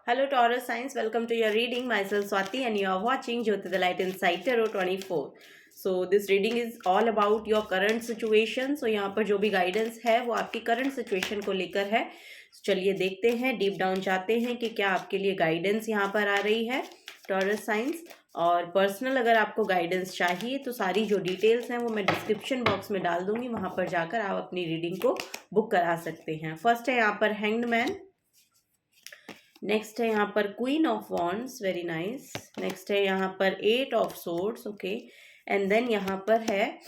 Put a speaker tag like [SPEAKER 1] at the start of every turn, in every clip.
[SPEAKER 1] Hello Taurus Signs, welcome to your reading. Myself Swati and you are watching Jyoti the Light Inside Tarot 24. So this reading is all about your current situation. So यहाँ पर जो भी guidance है वो आपकी current situation को लेकर है. So, चलिए देखते हैं, डीप डाउन जाते हैं कि क्या आपके लिए गाइडेंस यहाँ पर आ रही है टॉरस साइंस. और पर्सनल अगर आपको गाइडेंस चाहिए तो सारी जो डिटेल्स हैं वो मैं डिस्क्रिप्शन बॉक्स में डाल दूंगी, वहाँ पर जाकर आप अपनी रीडिंग को बुक करा सकते हैं. फर्स्ट है यहाँ पर हैंग्ड मैन. नेक्स्ट है यहाँ पर queen of wands, very nice. Next है यहाँ पर eight of swords, okay. And then यहाँ पर है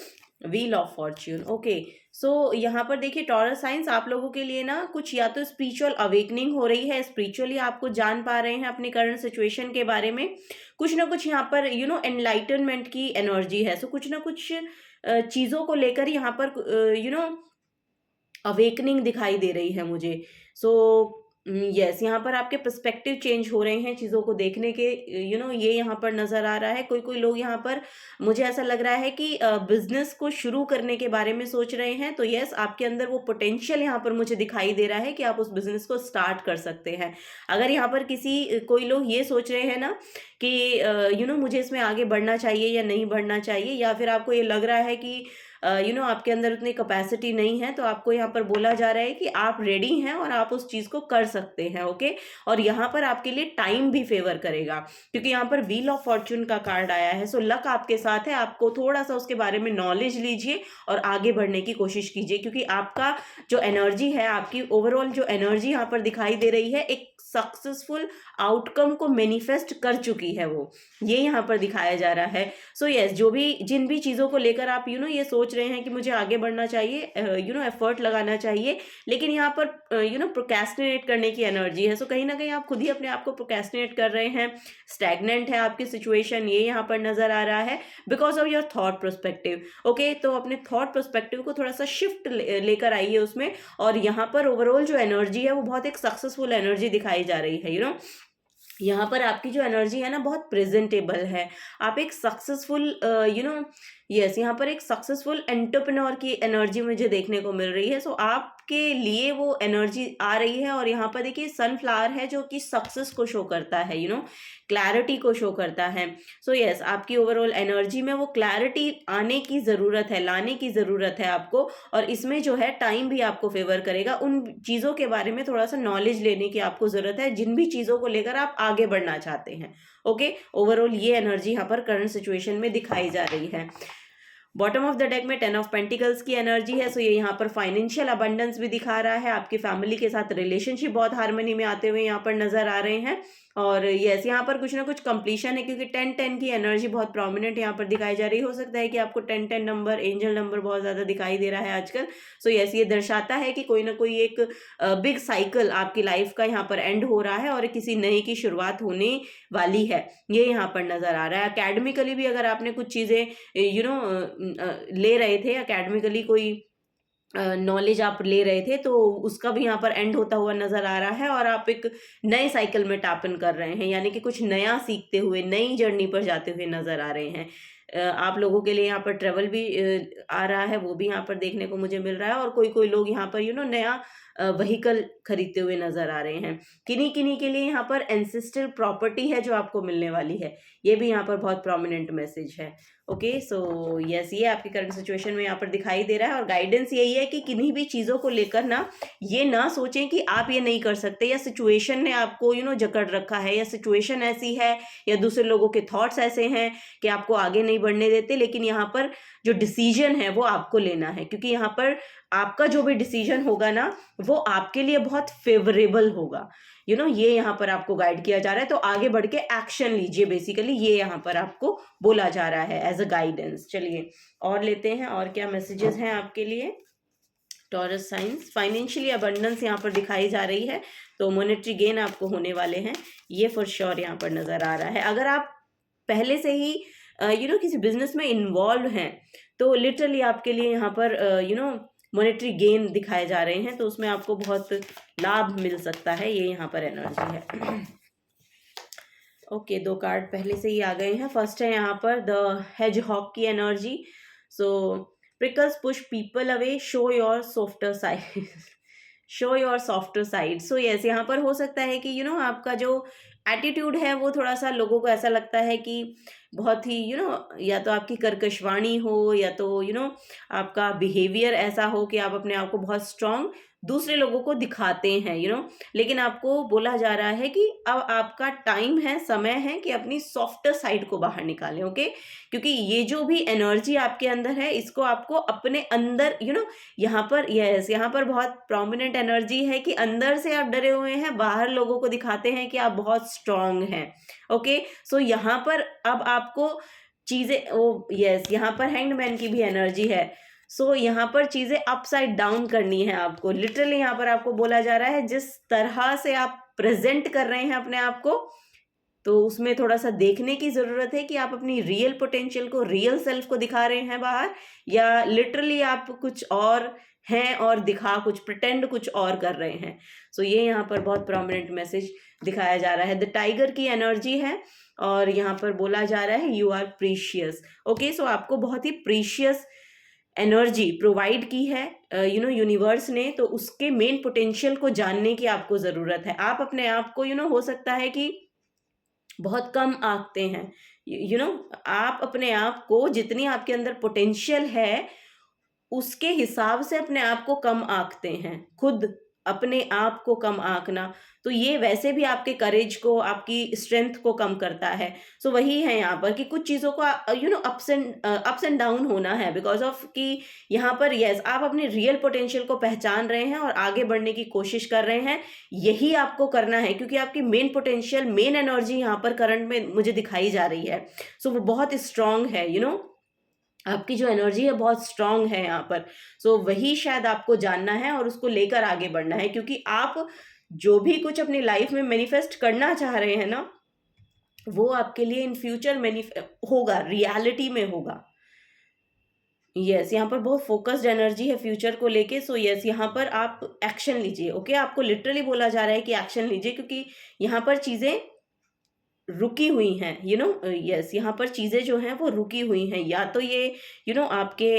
[SPEAKER 1] wheel of fortune, okay. So यहाँ पर देखिए टॉरस साइंस, आप लोगों के लिए ना कुछ या तो स्पिरिचुअल अवेकनिंग हो रही है, स्पिरिचुअली आपको जान पा रहे हैं अपने करंट सिचुएशन के बारे में. कुछ ना कुछ यहाँ पर एनलाइटनमेंट की एनर्जी है. सो कुछ ना कुछ चीज़ों को लेकर यहाँ पर अवेकनिंग दिखाई दे रही है मुझे. सो यस, यहाँ पर आपके पर्सपेक्टिव चेंज हो रहे हैं चीज़ों को देखने के, ये यहाँ पर नज़र आ रहा है. कोई लोग यहाँ पर, मुझे ऐसा लग रहा है कि बिजनेस को शुरू करने के बारे में सोच रहे हैं. तो यस, आपके अंदर वो पोटेंशियल यहाँ पर मुझे दिखाई दे रहा है कि आप उस बिजनेस को स्टार्ट कर सकते हैं. अगर यहाँ पर कोई लोग ये सोच रहे हैं ना कि मुझे इसमें आगे बढ़ना चाहिए या नहीं बढ़ना चाहिए, या फिर आपको ये लग रहा है कि आपके अंदर उतनी कैपेसिटी नहीं है, तो आपको यहाँ पर बोला जा रहा है कि आप रेडी हैं और आप उस चीज़ को कर सकते हैं, ओके. और यहाँ पर आपके लिए टाइम भी फेवर करेगा क्योंकि यहाँ पर व्हील ऑफ फॉर्च्यून का कार्ड आया है. सो लक आपके साथ है. आपको थोड़ा सा उसके बारे में नॉलेज लीजिए और आगे बढ़ने की कोशिश कीजिए, क्योंकि आपका जो एनर्जी है, आपकी ओवरऑल जो एनर्जी यहाँ पर दिखाई दे रही है, एक सक्सेसफुल आउटकम को मैनिफेस्ट कर चुकी है, वो ये यहाँ पर दिखाया जा रहा है. सो यस, जिन भी चीज़ों को लेकर आप ये सोच रहे हैं कि मुझे आगे बढ़ना चाहिए, एफर्ट लगाना चाहिए, लेकिन यहाँ पर प्रोक्रेस्टिनेट करने की एनर्जी है. सो कहीं ना कहीं आप खुद ही अपने आप को प्रोक्रेस्टिनेट कर रहे हैं. स्टैग्नेंट है आपकी सिचुएशन, ये यहाँ पर नजर आ रहा है because of your thought perspective, okay. तो अपने थॉट पर्सपेक्टिव को थोड़ा सा शिफ्ट लेकर आइए उसमें. और यहाँ पर ओवरऑल जो एनर्जी है वो बहुत एक सक्सेसफुल एनर्जी दिखाई जा रही है. यहाँ पर आपकी जो एनर्जी है ना, बहुत प्रेजेंटेबल है. आप एक सक्सेसफुल यस, यहाँ पर एक सक्सेसफुल एंटरप्रेन्योर की एनर्जी मुझे देखने को मिल रही है. सो आपके लिए वो एनर्जी आ रही है. और यहाँ पर देखिए सनफ्लावर है जो कि सक्सेस को शो करता है, क्लैरिटी को शो करता है. सो यस, आपकी ओवरऑल एनर्जी में वो क्लैरिटी आने की ज़रूरत है, लाने की ज़रूरत है आपको. और इसमें जो है टाइम भी आपको फेवर करेगा. उन चीज़ों के बारे में थोड़ा सा नॉलेज लेने की आपको ज़रूरत है जिन भी चीज़ों को लेकर आप आगे बढ़ना चाहते हैं, ओके. ओवरऑल ये एनर्जी यहाँ पर करंट सिचुएशन में दिखाई जा रही है. बॉटम ऑफ द डेक में 10 ऑफ पेंटिकल्स की एनर्जी है. सो ये यहाँ पर फाइनेंशियल अबंडेंस भी दिखा रहा है. आपकी फैमिली के साथ रिलेशनशिप बहुत हार्मनी में आते हुए यहाँ पर नजर आ रहे हैं. और यस, यहाँ पर कुछ ना कुछ कंप्लीशन है क्योंकि 10-10 की एनर्जी बहुत प्रोमिनेंट यहाँ पर दिखाई जा रही है. हो सकता है कि आपको 10-10 नंबर, एंजल नंबर बहुत ज़्यादा दिखाई दे रहा है आजकल. सो यस, ये दर्शाता है कि कोई ना कोई एक बिग साइकिल आपकी लाइफ का यहाँ पर एंड हो रहा है और किसी नए की शुरुआत होने वाली है, ये यहाँ पर नज़र आ रहा है. अकेडमिकली भी अगर आपने कुछ चीज़ें ले रहे थे, अकेडमिकली कोई नॉलेज आप ले रहे थे, तो उसका भी यहाँ पर एंड होता हुआ नजर आ रहा है. और आप एक नए साइकिल में टैप इन कर रहे हैं, यानी कि कुछ नया सीखते हुए नई जर्नी पर जाते हुए नजर आ रहे हैं. आप लोगों के लिए यहाँ पर ट्रेवल भी आ रहा है, वो भी यहाँ पर देखने को मुझे मिल रहा है. और कोई लोग यहाँ पर नया व्हीकल खरीदते हुए नजर आ रहे हैं. किन्हीं के लिए यहाँ पर एंसेस्ट्रल प्रॉपर्टी है जो आपको मिलने वाली है, ये भी यहाँ पर बहुत प्रोमिनेंट मैसेज है, ओके. सो यस, ये आपकी करंट सिचुएशन में यहाँ पर दिखाई दे रहा है. और गाइडेंस यही है कि किन्हीं भी चीज़ों को लेकर ना ये ना सोचें कि आप ये नहीं कर सकते, या सिचुएशन ने आपको जकड़ रखा है, या सिचुएशन ऐसी है, या दूसरे लोगों के थॉट्स ऐसे हैं कि आपको आगे नहीं बढ़ने देते. लेकिन यहाँ पर जो डिसीजन है वो आपको लेना है, क्योंकि यहाँ पर आपका जो भी डिसीजन होगा ना, वो आपके लिए बहुत फेवरेबल होगा. ये यहाँ पर आपको गाइड किया जा रहा है. तो आगे बढ़ के एक्शन लीजिए, बेसिकली ये यहाँ पर आपको बोला जा रहा है एज अ गाइडेंस. चलिए और लेते हैं और क्या मैसेजेस हैं आपके लिए टॉरस साइंस. फाइनेंशियली अबंडेंस यहाँ पर दिखाई जा रही है, तो मॉनेटरी गेन आपको होने वाले हैं, ये फॉर श्योर यहाँ पर नजर आ रहा है. अगर आप पहले से ही किसी बिजनेस में इन्वॉल्व हैं, तो लिटरली आपके लिए यहाँ पर मॉनेटरी गेन दिखाए जा रहे हैं, तो उसमें आपको बहुत लाभ मिल सकता है, ये यहाँ पर एनर्जी है. ओके, 2 कार्ड पहले से ही आ गए हैं. फर्स्ट है यहाँ पर द हेजहॉग की energy. So prickles push people away, show your softer side show your softer side. So yes, यहाँ पर हो सकता है कि आपका जो एटीट्यूड है वो थोड़ा सा लोगों को ऐसा लगता है कि बहुत ही या तो आपकी कर्कशवाणी हो, या तो आपका बिहेवियर ऐसा हो कि आप अपने आप को बहुत स्ट्रांग दूसरे लोगों को दिखाते हैं, लेकिन आपको बोला जा रहा है कि अब आपका टाइम है, समय है कि अपनी सॉफ्टर साइड को बाहर निकालें। ओके, क्योंकि ये जो भी एनर्जी आपके अंदर है इसको आपको अपने अंदर यहाँ पर यस, यहाँ पर बहुत प्रोमिनेंट एनर्जी है कि अंदर से आप डरे हुए हैं, बाहर लोगों को दिखाते हैं कि आप बहुत स्ट्रांग हैं। ओके, सो यहाँ पर अब आपको चीजें यस, यहाँ पर हैंग्ड की भी एनर्जी है। सो यहाँ पर चीजें अपसाइड डाउन करनी है आपको। लिटरली यहाँ पर आपको बोला जा रहा है जिस तरह से आप प्रेजेंट कर रहे हैं अपने आप को, तो उसमें थोड़ा सा देखने की जरूरत है कि आप अपनी रियल पोटेंशियल को, रियल सेल्फ को दिखा रहे हैं बाहर, या लिटरली आप कुछ और हैं और दिखा कुछ प्रिटेंड कुछ और कर रहे हैं। सो ये यहाँ पर बहुत प्रोमिनेंट मैसेज दिखाया जा रहा है। द टाइगर की एनर्जी है और यहाँ पर बोला जा रहा है यू आर प्रीशियस। ओके, सो आपको बहुत ही प्रीशियस एनर्जी प्रोवाइड की है यूनिवर्स ने, तो उसके मेन पोटेंशियल को जानने की आपको ज़रूरत है। आप अपने आप को हो सकता है कि बहुत कम आंकते हैं, आप अपने आप को जितनी आपके अंदर पोटेंशियल है उसके हिसाब से अपने आप को कम आंकते हैं, खुद अपने आप को कम आंकना, तो ये वैसे भी आपके करेज को, आपकी स्ट्रेंथ को कम करता है। सो वही है यहाँ पर कि कुछ चीज़ों को अप्स एंड डाउन होना है, बिकॉज ऑफ कि यहाँ पर यस, आप अपने रियल पोटेंशियल को पहचान रहे हैं और आगे बढ़ने की कोशिश कर रहे हैं। यही आपको करना है क्योंकि आपकी मेन पोटेंशियल, मेन एनर्जी यहाँ पर करंट में मुझे दिखाई जा रही है। सो वो बहुत स्ट्रांग है, आपकी जो एनर्जी है बहुत स्ट्रांग है यहाँ पर। सो वही शायद आपको जानना है और उसको लेकर आगे बढ़ना है, क्योंकि आप जो भी कुछ अपनी लाइफ में मैनिफेस्ट करना चाह रहे हैं ना, वो आपके लिए इन फ्यूचर होगा, रियलिटी में होगा। यस, यहाँ पर बहुत फोकस्ड एनर्जी है फ्यूचर को लेके। सो यस, यहाँ पर आप एक्शन लीजिए। ओके, आपको लिटरली बोला जा रहा है कि एक्शन लीजिए, क्योंकि यहाँ पर चीज़ें रुकी हुई हैं, यस, यहाँ पर चीज़ें जो हैं वो रुकी हुई हैं। या तो ये आपके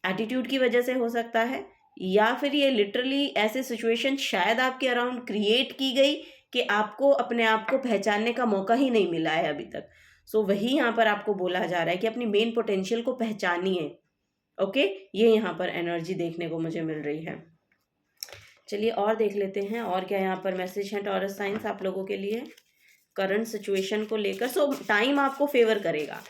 [SPEAKER 1] एटीट्यूड की वजह से हो सकता है, या फिर ये लिटरली ऐसे सिचुएशन शायद आपके अराउंड क्रिएट की गई कि आपको अपने आप को पहचानने का मौका ही नहीं मिला है अभी तक। सो वही यहाँ पर आपको बोला जा रहा है कि अपनी मेन पोटेंशियल को पहचानिए। ओके, ये यहाँ पर एनर्जी देखने को मुझे मिल रही है। चलिए और देख लेते हैं और क्या यहाँ पर मैसेज है टॉरस साइंस आप लोगों के लिए करंट सिचुएशन को लेकर। सो टाइम आपको फेवर करेगा,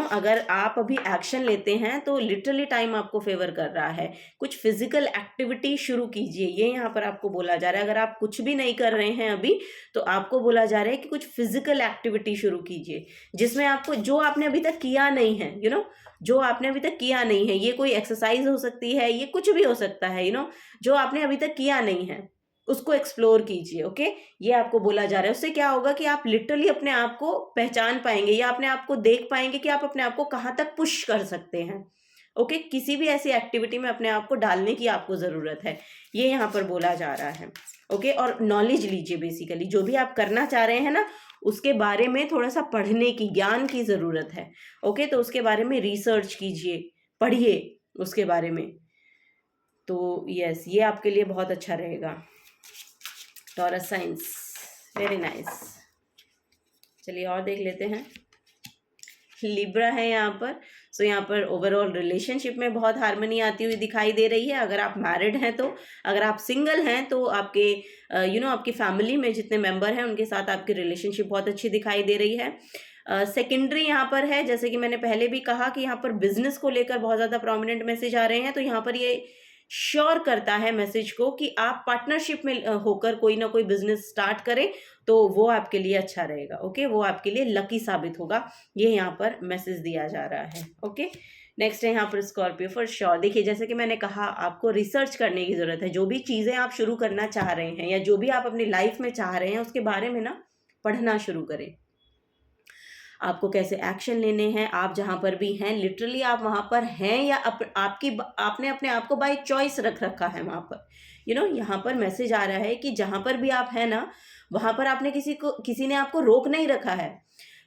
[SPEAKER 1] अगर आप अभी एक्शन लेते हैं तो लिटरली टाइम आपको फेवर कर रहा है। कुछ फिजिकल एक्टिविटी शुरू कीजिए, ये यहाँ पर आपको बोला जा रहा है। अगर आप कुछ भी नहीं कर रहे हैं अभी, तो आपको बोला जा रहा है कि कुछ फिजिकल एक्टिविटी शुरू कीजिए, जिसमें आपको, जो आपने अभी तक किया नहीं है, जो आपने अभी तक किया नहीं है, ये कोई एक्सरसाइज हो सकती है, ये कुछ भी हो सकता है, जो आपने अभी तक किया नहीं है उसको एक्सप्लोर कीजिए। ओके, ये आपको बोला जा रहा है। उससे क्या होगा कि आप लिटरली अपने आप को पहचान पाएंगे, या अपने आप को देख पाएंगे कि आप अपने आप को कहाँ तक पुश कर सकते हैं। ओके, किसी भी ऐसी एक्टिविटी में अपने आप को डालने की आपको ज़रूरत है, ये यहाँ पर बोला जा रहा है। ओके, और नॉलेज लीजिए, बेसिकली जो भी आप करना चाह रहे हैं ना उसके बारे में थोड़ा सा पढ़ने की, ज्ञान की ज़रूरत है। ओके, तो उसके बारे में रिसर्च कीजिए, पढ़िए उसके बारे में। तो यस, ये आपके लिए बहुत अच्छा रहेगा टॉरस साइंस, वेरी नाइस। चलिए और देख लेते हैं। लिब्रा है यहाँ पर। सो यहाँ पर ओवरऑल रिलेशनशिप में बहुत हार्मनी आती हुई दिखाई दे रही है। अगर आप मैरिड हैं तो, अगर आप सिंगल हैं तो आपके आपकी फैमिली में जितने मेंबर हैं उनके साथ आपकी रिलेशनशिप बहुत अच्छी दिखाई दे रही है। सेकेंडरी यहाँ पर है, जैसे कि मैंने पहले भी कहा कि यहाँ पर बिजनेस को लेकर बहुत ज़्यादा प्रोमिनेंट मैसेज आ रहे हैं। तो यहाँ पर ये श्योर करता है मैसेज को कि आप पार्टनरशिप में होकर कोई ना कोई बिजनेस स्टार्ट करें, तो वो आपके लिए अच्छा रहेगा। ओके, वो आपके लिए लकी साबित होगा, ये यहाँ पर मैसेज दिया जा रहा है। ओके, नेक्स्ट है यहाँ पर स्कॉर्पियो फॉर श्योर। देखिए, जैसे कि मैंने कहा, आपको रिसर्च करने की ज़रूरत है। जो भी चीज़ें आप शुरू करना चाह रहे हैं या जो भी आप अपनी लाइफ में चाह रहे हैं उसके बारे में ना पढ़ना शुरू करें। आपको कैसे एक्शन लेने हैं, आप जहाँ पर भी हैं लिटरली आप वहाँ पर हैं, या आपने अपने आप को बाय चॉइस रख रखा है वहाँ पर। यहाँ पर मैसेज आ रहा है कि जहाँ पर भी आप हैं ना, वहाँ पर आपने किसी ने आपको रोक नहीं रखा है।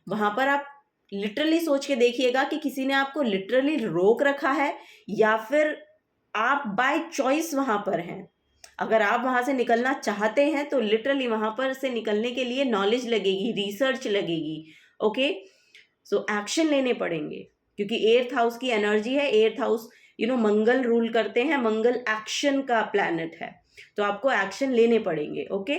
[SPEAKER 1] वहाँ पर आप लिटरली सोच के देखिएगा कि किसी ने आपको लिटरली रोक रखा है, या फिर आप बाय चॉइस वहाँ पर हैं। अगर आप वहाँ से निकलना चाहते हैं तो लिटरली वहाँ पर से निकलने के लिए नॉलेज लगेगी, रिसर्च लगेगी। ओके, सो एक्शन लेने पड़ेंगे, क्योंकि एर्थ हाउस की एनर्जी है, एर्थ हाउस मंगल रूल करते हैं, मंगल एक्शन का प्लैनेट है, तो आपको एक्शन लेने पड़ेंगे। ओके,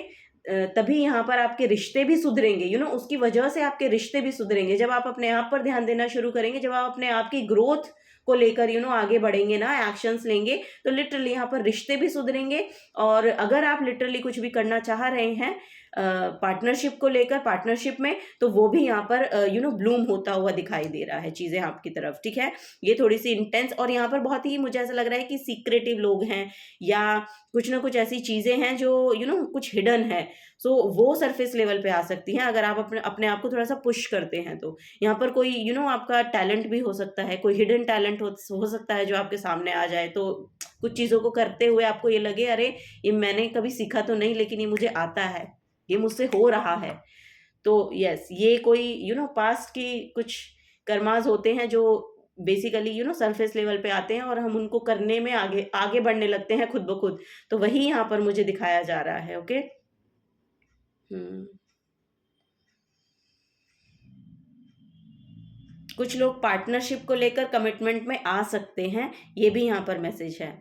[SPEAKER 1] तभी यहाँ पर आपके रिश्ते भी सुधरेंगे, उसकी वजह से आपके रिश्ते भी सुधरेंगे। जब आप अपने आप पर ध्यान देना शुरू करेंगे, जब आप अपने आप की ग्रोथ को लेकर आगे बढ़ेंगे ना, एक्शंस लेंगे, तो लिटरली यहाँ पर रिश्ते भी सुधरेंगे। और अगर आप लिटरली कुछ भी करना चाह रहे हैं पार्टनरशिप को लेकर, पार्टनरशिप में, तो वो भी यहाँ पर ब्लूम होता हुआ दिखाई दे रहा है चीज़ें आपकी तरफ। ठीक है, ये थोड़ी सी इंटेंस, और यहाँ पर बहुत ही मुझे ऐसा लग रहा है कि सीक्रेटिव लोग हैं, या कुछ ना कुछ ऐसी चीज़ें हैं जो कुछ हिडन है, सो वो सरफेस लेवल पे आ सकती हैं अगर आप अपने अपने आप को थोड़ा सा पुश करते हैं। तो यहाँ पर कोई आपका टैलेंट भी हो सकता है, कोई हिडन टैलेंट हो सकता है जो आपके सामने आ जाए, तो कुछ चीज़ों को करते हुए आपको ये लगे, अरे ये मैंने कभी सीखा तो नहीं, लेकिन ये मुझे आता है, ये मुझसे हो रहा है। तो यस, ये कोई पास्ट की कुछ कर्माज होते हैं जो बेसिकली सरफेस लेवल पे आते हैं, और हम उनको करने में आगे आगे बढ़ने लगते हैं खुद ब खुद। तो वही यहाँ पर मुझे दिखाया जा रहा है। ओके, कुछ लोग पार्टनरशिप को लेकर कमिटमेंट में आ सकते हैं, ये भी यहाँ पर मैसेज है।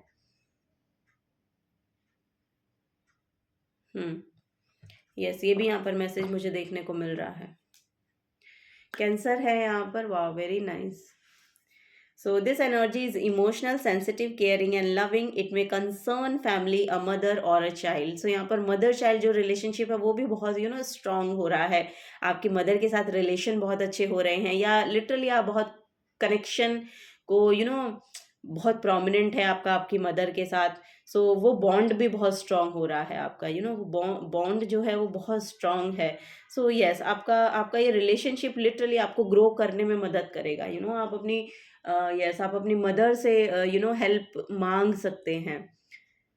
[SPEAKER 1] यस, ये भी यहाँ पर मैसेज मुझे देखने को मिल रहा है। कैंसर है यहाँ पर, वाह, very nice. So this energy is emotional, sensitive, caring and loving. It may concern family, a mother or a child. So यहाँ पर मदर चाइल्ड जो रिलेशनशिप है वो भी बहुत स्ट्रांग हो रहा है। आपकी मदर के साथ रिलेशन बहुत अच्छे हो रहे हैं, या लिटरली आप बहुत कनेक्शन को बहुत प्रोमिनेंट है आपका आपकी मदर के साथ। सो वो बॉन्ड भी बहुत स्ट्रांग हो रहा है आपका, बॉन्ड जो है वो बहुत स्ट्रांग है। सो यस, आपका आपका ये रिलेशनशिप लिटरली आपको ग्रो करने में मदद करेगा। आप अपनी यस, आप अपनी मदर से हेल्प मांग सकते हैं।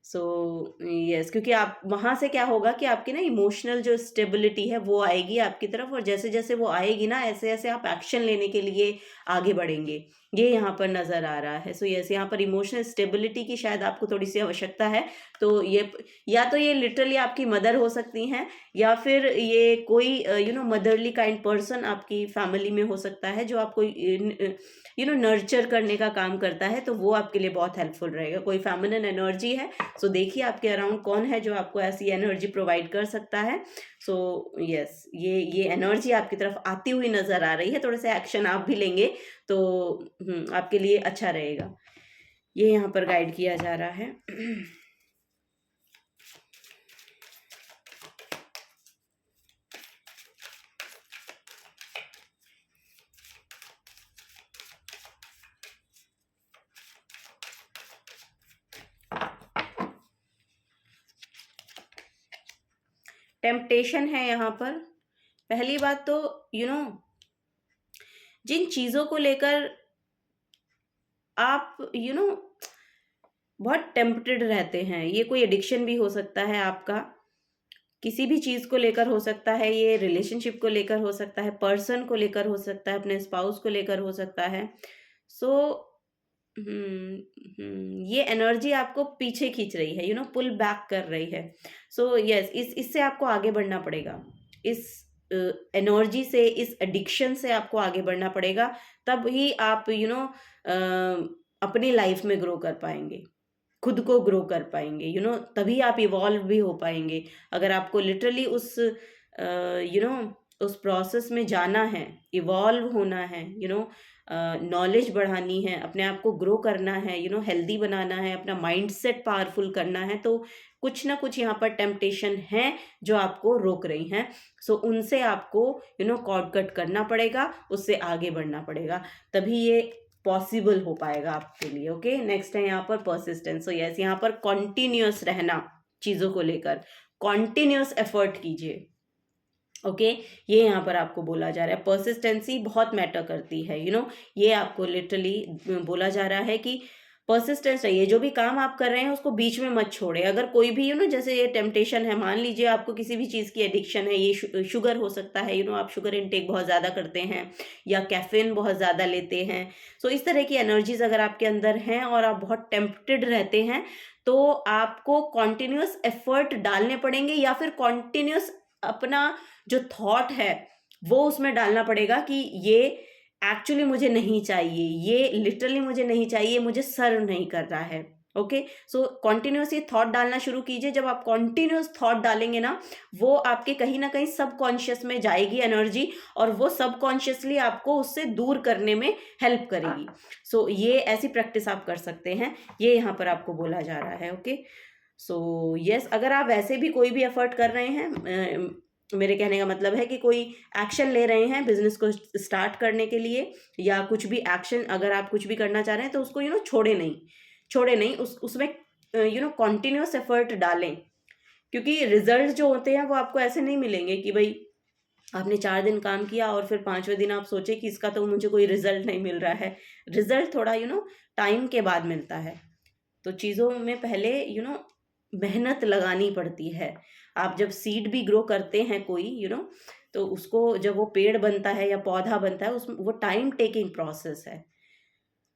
[SPEAKER 1] सो यस, क्योंकि आप वहाँ से क्या होगा कि आपकी ना इमोशनल जो स्टेबिलिटी है वो आएगी आपकी तरफ, और जैसे जैसे वो आएगी ना, ऐसे ऐसे आप एक्शन लेने के लिए आगे बढ़ेंगे, ये यहाँ पर नज़र आ रहा है। सो यस, यहाँ पर इमोशनल स्टेबिलिटी की शायद आपको थोड़ी सी आवश्यकता है। तो ये या तो ये लिटरली आपकी मदर हो सकती हैं, या फिर ये कोई मदरली काइंड पर्सन आपकी फैमिली में हो सकता है, जो आपको नर्चर करने का काम करता है, तो वो आपके लिए बहुत हेल्पफुल रहेगा। कोई फेमिनिन एनर्जी है, सो देखिए आपके अराउंड कौन है जो आपको ऐसी एनर्जी प्रोवाइड कर सकता है। सो यस, ये एनर्जी आपकी तरफ आती हुई नज़र आ रही है। थोड़े से एक्शन आप भी लेंगे तो आपके लिए अच्छा रहेगा, ये यहाँ पर गाइड किया जा रहा है। टेम्पटेशन है यहाँ पर। पहली बात तो जिन चीज़ों को लेकर आप बहुत टेम्पटेड रहते हैं, ये कोई एडिक्शन भी हो सकता है आपका, किसी भी चीज़ को लेकर हो सकता है, ये रिलेशनशिप को लेकर हो सकता है, पर्सन को लेकर हो सकता है, अपने स्पाउस को लेकर हो सकता है। सो ये एनर्जी आपको पीछे खींच रही है, पुल बैक कर रही है। सो यस, इससे आपको आगे बढ़ना पड़ेगा, इस एनर्जी से, इस एडिक्शन से आपको आगे बढ़ना पड़ेगा, तब ही आप अपनी लाइफ में ग्रो कर पाएंगे, खुद को ग्रो कर पाएंगे, तभी आप इवॉल्व भी हो पाएंगे। अगर आपको लिटरली उस प्रोसेस में जाना है, इवॉल्व होना है, नॉलेज बढ़ानी है, अपने आप को ग्रो करना है, हेल्दी बनाना है, अपना माइंडसेट पावरफुल करना है, तो कुछ ना कुछ यहाँ पर टेम्पटेशन है जो आपको रोक रही हैं। सो उनसे आपको कॉर्ड कट करना पड़ेगा, उससे आगे बढ़ना पड़ेगा, तभी ये पॉसिबल हो पाएगा आपके लिए। ओके, नेक्स्ट है यहाँ पर परसिस्टेंस। सो यस, यहाँ पर कॉन्टिन्यूस रहना, चीज़ों को लेकर कॉन्टिन्यूस एफर्ट कीजिए। ओके, ये यहाँ पर आपको बोला जा रहा है, परसिस्टेंसी बहुत मैटर करती है। ये आपको लिटरली बोला जा रहा है कि परसिस्टेंस रहिए, जो भी काम आप कर रहे हैं उसको बीच में मत छोड़े। अगर कोई भी जैसे ये टेम्पटेशन है, मान लीजिए आपको किसी भी चीज़ की एडिक्शन है, ये शुगर हो सकता है, आप शुगर इनटेक बहुत ज़्यादा करते हैं या कैफीन बहुत ज़्यादा लेते हैं, सो इस तरह की एनर्जीज अगर आपके अंदर हैं और आप बहुत टेम्प्टेड रहते हैं, तो आपको कॉन्टिन्यूस एफर्ट डालने पड़ेंगे, या फिर कॉन्टिन्यूस अपना जो थॉट है वो उसमें डालना पड़ेगा कि ये एक्चुअली मुझे नहीं चाहिए, ये लिटरली मुझे नहीं चाहिए, मुझे सर्व नहीं कर रहा है। ओके, सो कॉन्टिन्यूस ये थॉट डालना शुरू कीजिए। जब आप कॉन्टिन्यूस थॉट डालेंगे ना, वो आपके कहीं ना कहीं सबकॉन्शियस में जाएगी एनर्जी, और वो सबकॉन्शियसली आपको उससे दूर करने में हेल्प करेगी। सो ये ऐसी प्रैक्टिस आप कर सकते हैं, ये यहाँ पर आपको बोला जा रहा है। ओके, सो यस, अगर आप वैसे भी कोई भी एफर्ट कर रहे हैं, मेरे कहने का मतलब है कि कोई एक्शन ले रहे हैं बिजनेस को स्टार्ट करने के लिए, या कुछ भी एक्शन अगर आप कुछ भी करना चाह रहे हैं, तो उसको छोड़े नहीं, उसमें कॉन्टिन्यूस एफर्ट डालें। क्योंकि रिजल्ट जो होते हैं वो आपको ऐसे नहीं मिलेंगे कि भाई आपने 4 दिन काम किया और फिर 5वें दिन आप सोचे कि इसका तो मुझे कोई रिजल्ट नहीं मिल रहा है। रिजल्ट थोड़ा टाइम के बाद मिलता है। तो चीज़ों में पहले मेहनत लगानी पड़ती है। आप जब सीड भी ग्रो करते हैं कोई तो उसको जब वो पेड़ बनता है या पौधा बनता है, उसमें वो टाइम टेकिंग प्रोसेस है।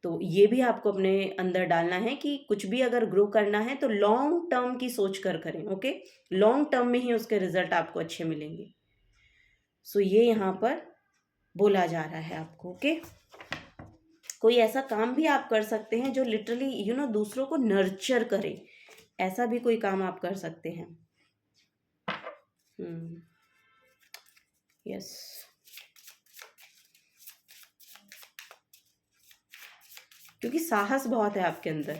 [SPEAKER 1] तो ये भी आपको अपने अंदर डालना है कि कुछ भी अगर ग्रो करना है तो लॉन्ग टर्म की सोच कर करें। ओके, लॉन्ग टर्म में ही उसके रिजल्ट आपको अच्छे मिलेंगे। सो ये यहाँ पर बोला जा रहा है आपको। ओके, कोई ऐसा काम भी आप कर सकते हैं जो लिटरली दूसरों को नर्चर करे, ऐसा भी कोई काम आप कर सकते हैं। यस, क्योंकि साहस बहुत है आपके अंदर,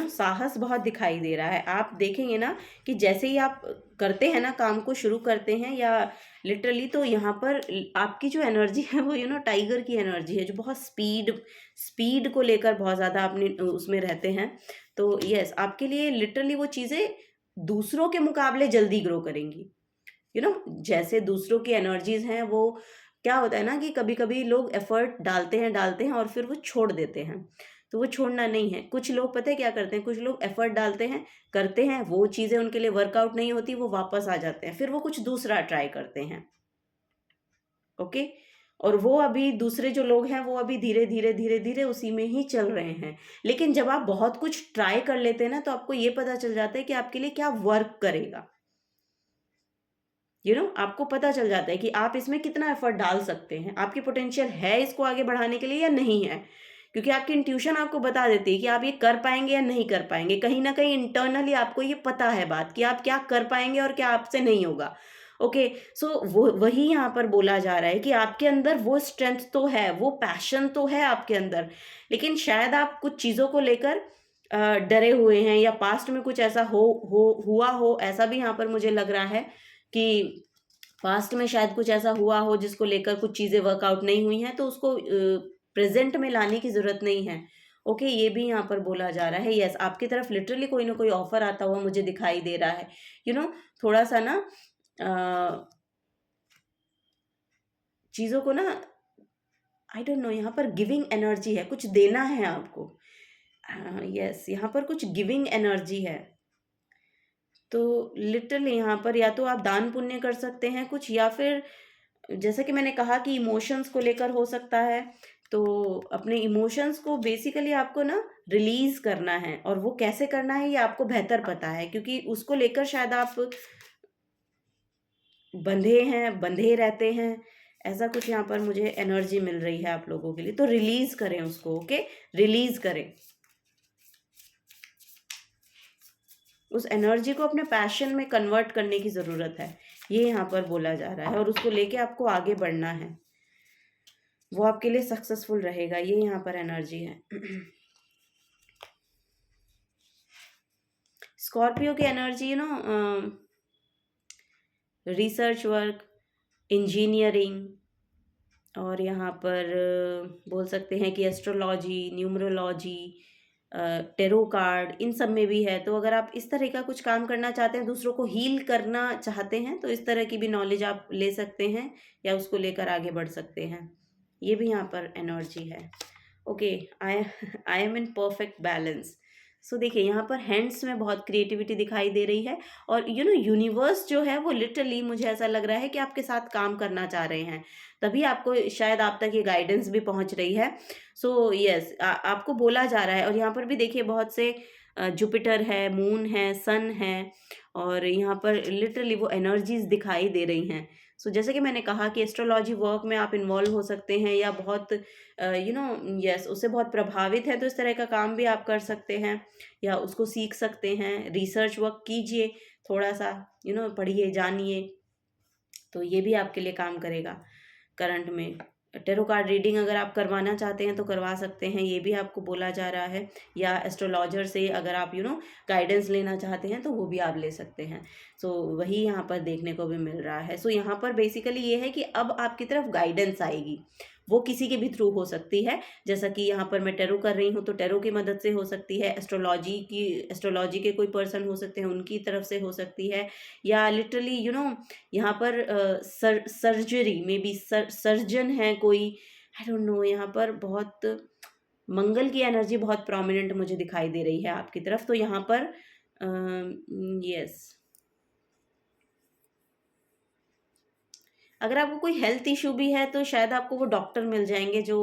[SPEAKER 1] साहस बहुत दिखाई दे रहा है। आप देखेंगे ना कि जैसे ही आप करते हैं ना, काम को शुरू करते हैं या लिटरली, तो यहाँ पर आपकी जो एनर्जी है वो टाइगर की एनर्जी है, जो बहुत स्पीड को लेकर बहुत ज़्यादा अपने उसमें रहते हैं। तो यस, आपके लिए लिटरली वो चीज़ें दूसरों के मुकाबले जल्दी ग्रो करेंगी। जैसे दूसरों की एनर्जीज हैं, वो क्या होता है ना कि कभी कभी लोग एफर्ट डालते हैं और फिर वो छोड़ देते हैं। तो वो छोड़ना नहीं है। कुछ लोग पता है क्या करते हैं, कुछ लोग एफर्ट डालते हैं, करते हैं, वो चीज़ें उनके लिए वर्कआउट नहीं होती, वो वापस आ जाते हैं, फिर वो कुछ दूसरा ट्राई करते हैं। ओके, और वो अभी दूसरे जो लोग हैं वो अभी धीरे धीरे धीरे धीरे उसी में ही चल रहे हैं। लेकिन जब आप बहुत कुछ ट्राई कर लेते हैं ना, तो आपको ये पता चल जाता है कि आपके लिए क्या वर्क करेगा। आपको पता चल जाता है कि आप इसमें कितना एफर्ट डाल सकते हैं, आपकी पोटेंशियल है इसको आगे बढ़ाने के लिए या नहीं है। क्योंकि आपकी इंट्यूशन आपको बता देती है कि आप ये कर पाएंगे या नहीं कर पाएंगे। कहीं ना कहीं इंटरनली आपको ये पता है बात कि आप क्या कर पाएंगे और क्या आपसे नहीं होगा। ओके, सो वो वही यहाँ पर बोला जा रहा है कि आपके अंदर वो स्ट्रेंथ तो है, वो पैशन तो है आपके अंदर, लेकिन शायद आप कुछ चीज़ों को लेकर डरे हुए हैं, या पास्ट में कुछ ऐसा हुआ हो। ऐसा भी यहाँ पर मुझे लग रहा है कि पास्ट में शायद कुछ ऐसा हुआ हो जिसको लेकर कुछ चीज़ें वर्कआउट नहीं हुई हैं, तो उसको प्रेजेंट में लाने की ज़रूरत नहीं है। ओके, ये भी यहाँ पर बोला जा रहा है। यस, आपकी तरफ लिटरली कोई ना कोई ऑफर आता हुआ मुझे दिखाई दे रहा है। थोड़ा सा ना चीज़ों को ना, आई डोंट नो, यहाँ पर गिविंग एनर्जी है, कुछ देना है आपको। यस, यहाँ पर कुछ गिविंग एनर्जी है। तो लिटरली यहाँ पर या तो आप दान पुण्य कर सकते हैं कुछ, या फिर जैसे कि मैंने कहा कि इमोशंस को लेकर हो सकता है। तो अपने इमोशंस को बेसिकली आपको ना रिलीज करना है, और वो कैसे करना है ये आपको बेहतर पता है, क्योंकि उसको लेकर शायद आप बंधे रहते हैं। ऐसा कुछ यहाँ पर मुझे एनर्जी मिल रही है आप लोगों के लिए। तो रिलीज करें उसको। ओके, रिलीज करें उस एनर्जी को, अपने पैशन में कन्वर्ट करने की ज़रूरत है, ये यहाँ पर बोला जा रहा है। और उसको लेके आपको आगे बढ़ना है, वो आपके लिए सक्सेसफुल रहेगा, ये यहाँ पर एनर्जी है। स्कॉर्पियो की एनर्जी रिसर्च वर्क, इंजीनियरिंग, और यहाँ पर बोल सकते हैं कि एस्ट्रोलॉजी, न्यूमरोलॉजी, टेरो कार्ड, इन सब में भी है। तो अगर आप इस तरह का कुछ काम करना चाहते हैं, दूसरों को हील करना चाहते हैं, तो इस तरह की भी नॉलेज आप ले सकते हैं या उसको लेकर आगे बढ़ सकते हैं। ये भी यहाँ पर एनर्जी है। Okay, I I am in perfect balance. So देखिए यहाँ पर हैंड्स में बहुत क्रिएटिविटी दिखाई दे रही है, और यूनिवर्स जो है वो लिटरली मुझे ऐसा लग रहा है कि आपके साथ काम करना चाह रहे हैं, तभी आपको शायद आप तक ये गाइडेंस भी पहुंच रही है। सो यस, आपको बोला जा रहा है। और यहाँ पर भी देखिए बहुत से जुपिटर है, मून है, सन है, और यहाँ पर लिटरली वो एनर्जीज दिखाई दे रही हैं। सो जैसे कि मैंने कहा कि एस्ट्रोलॉजी वर्क में आप इन्वॉल्व हो सकते हैं, या बहुत यस उससे बहुत प्रभावित है, तो इस तरह का काम भी आप कर सकते हैं या उसको सीख सकते हैं। रिसर्च वर्क कीजिए, थोड़ा सा पढ़िए, जानिए, तो ये भी आपके लिए काम करेगा करंट में। टेरो कार्ड रीडिंग अगर आप करवाना चाहते हैं तो करवा सकते हैं, ये भी आपको बोला जा रहा है। या एस्ट्रोलॉजर से अगर आप गाइडेंस लेना चाहते हैं तो वो भी आप ले सकते हैं। सो वही यहाँ पर देखने को भी मिल रहा है। सो यहाँ पर बेसिकली ये है कि अब आपकी तरफ गाइडेंस आएगी, वो किसी के भी थ्रू हो सकती है। जैसा कि यहाँ पर मैं टेरो कर रही हूँ तो टेरो की मदद से हो सकती है, एस्ट्रोलॉजी के कोई पर्सन हो सकते हैं उनकी तरफ से हो सकती है, या लिटरली यहाँ पर सर्जरी में भी सर्जन है कोई, आई डोंट नो। यहाँ पर बहुत मंगल की एनर्जी बहुत प्रोमिनेंट मुझे दिखाई दे रही है आपकी तरफ। तो यहाँ पर यस, अगर आपको कोई हेल्थ इशू भी है तो शायद आपको वो डॉक्टर मिल जाएंगे जो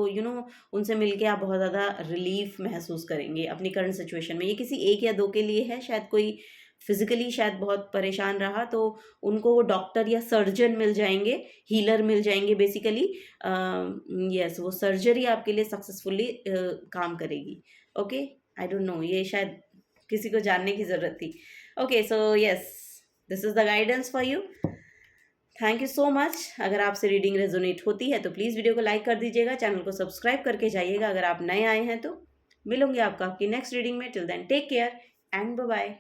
[SPEAKER 1] उनसे मिलके आप बहुत ज़्यादा रिलीफ महसूस करेंगे अपनी करंट सिचुएशन में। ये किसी एक या दो के लिए है, शायद कोई फिजिकली शायद बहुत परेशान रहा तो उनको वो डॉक्टर या सर्जन मिल जाएंगे, हीलर मिल जाएंगे बेसिकली। यस, वो सर्जरी आपके लिए सक्सेसफुली काम करेगी। ओके, आई डोंट नो, ये शायद किसी को जानने की ज़रूरत थी। Okay, so yes, this is the guidance for you. Thank you so much. अगर आपसे रीडिंग रेजोनेट होती है तो प्लीज़ वीडियो को लाइक कर दीजिएगा, चैनल को सब्सक्राइब करके जाइएगा अगर आप नए आए हैं तो। मिलूंगी आपको आपकी नेक्स्ट रीडिंग में। Till then take care and bye bye.